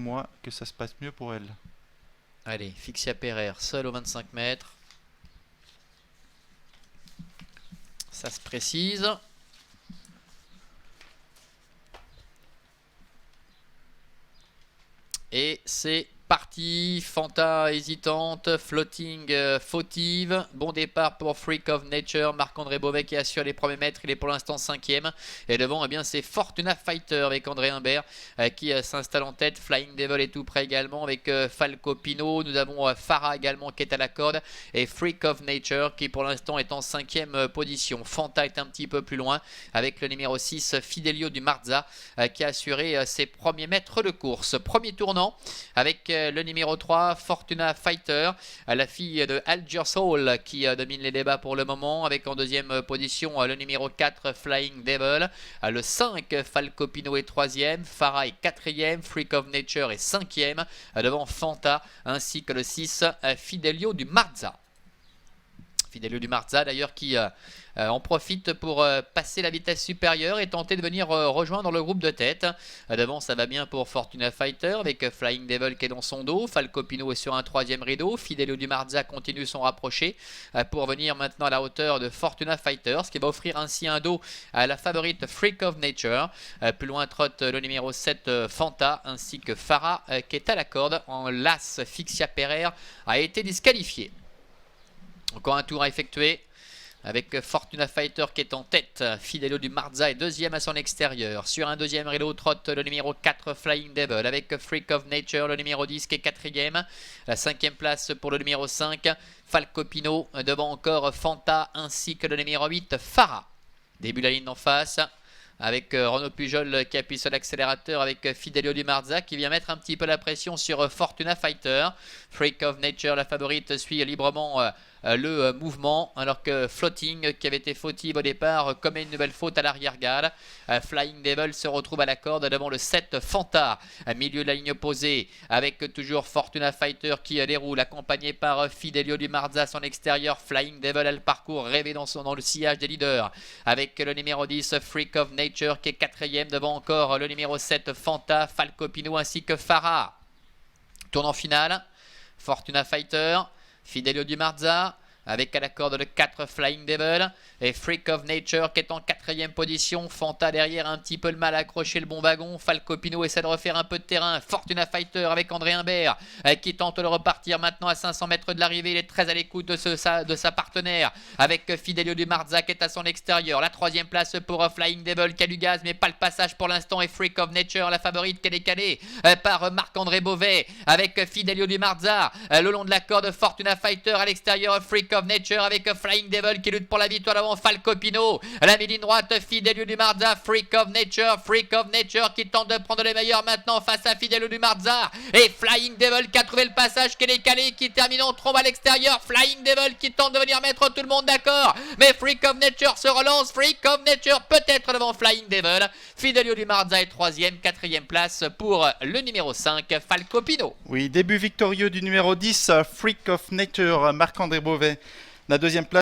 mois que ça se passe mieux pour elle. Allez, Fixia Pereire, seul aux 25 mètres. Ça se précise. Et c'est parti. Fanta hésitante, floating fautive. Bon départ pour Freak of Nature. Marc-André Beauvais qui assure les premiers mètres. Il est pour l'instant 5e. Et devant, eh bien, c'est Fortuna Fighter avec André Humbert qui s'installe en tête. Flying Devil est tout près également avec Falco Pino. Nous avons Farah également qui est à la corde. Et Freak of Nature qui pour l'instant est en 5e position. Fanta est un petit peu plus loin avec le numéro 6 Fidelio du Marza qui a assuré ses premiers mètres de course. Premier tournant avec le numéro 3 Fortuna Fighter, la fille de Algersol qui domine les débats pour le moment, avec en deuxième position le numéro 4 Flying Devil, le 5 Falco Pino est 3e, Farah est 4e, Freak of Nature est 5e devant Fanta, ainsi que le 6 Fidelio du Marza. Fidelio du Marza d'ailleurs qui en profite pour passer la vitesse supérieure et tenter de venir rejoindre le groupe de tête. Devant ça va bien pour Fortuna Fighter avec Flying Devil qui est dans son dos. Falco Pino est sur un 3e rideau. Fidelio du Marza continue son rapproché pour venir maintenant à la hauteur de Fortuna Fighter, ce qui va offrir ainsi un dos à la favorite Freak of Nature. Plus loin trotte le numéro 7 Fanta ainsi que Farah qui est à la corde. En las, Fixia Pereire a été disqualifié. Encore un tour à effectuer avec Fortuna Fighter qui est en tête. Fidelio du Marza est 2e à son extérieur. Sur un 2e rideau trotte le numéro 4 Flying Devil avec Freak of Nature, le numéro 10 qui est 4e. La 5e place pour le numéro 5 Falco Pino. Devant encore Fanta ainsi que le numéro 8 Farah. Début de la ligne d'en face avec Renaud Pujol qui appuie sur l'accélérateur avec Fidelio du Marza qui vient mettre un petit peu la pression sur Fortuna Fighter. Freak of Nature, la favorite, suit librement le mouvement, alors que Floating, qui avait été fautive au départ, commet une nouvelle faute à l'arrière-garde. Flying Devil se retrouve à la corde devant le 7 Fanta, à milieu de la ligne opposée, avec toujours Fortuna Fighter qui déroule, accompagné par Fidelio du Marza à son extérieur. Flying Devil a le parcours rêvé dans le sillage des leaders, avec le numéro 10 Freak of Nature qui est 4e, devant encore le numéro 7 Fanta, Falco Pino ainsi que Farah. Tournant final, Fortuna Fighter, Fidelio du Marza, avec à la corde le 4 Flying Devil et Freak of Nature qui est en 4e position. Fanta derrière un petit peu le mal à accrocher le bon wagon. Falco Pino essaie de refaire un peu de terrain. Fortuna Fighter avec André Humbert qui tente de repartir maintenant à 500 mètres de l'arrivée. Il est très à l'écoute de sa partenaire avec Fidelio du Marza qui est à son extérieur. La 3e place pour Flying Devil qui a du gaz mais pas le passage pour l'instant, et Freak of Nature, la favorite, qui est décalée par Marc-André Beauvais avec Fidelio du Marza le long de la corde. Fortuna Fighter à l'extérieur, Freak of Nature avec Flying Devil qui lutte pour la victoire devant Falco Pino. La mi-ligne droite, Fidelio du Marza, Freak of Nature qui tente de prendre les meilleurs maintenant face à Fidelio du Marza, et Flying Devil qui a trouvé le passage, qui est décalé, qui termine en trombe à l'extérieur. Flying Devil qui tente de venir mettre tout le monde d'accord, mais Freak of Nature se relance. Freak of Nature peut-être devant Flying Devil. Fidelio du Marza est 3e, 4e place pour le numéro 5 Falco Pino. Oui, début victorieux du numéro 10 Freak of Nature, Marc-André Beauvais. La 2e place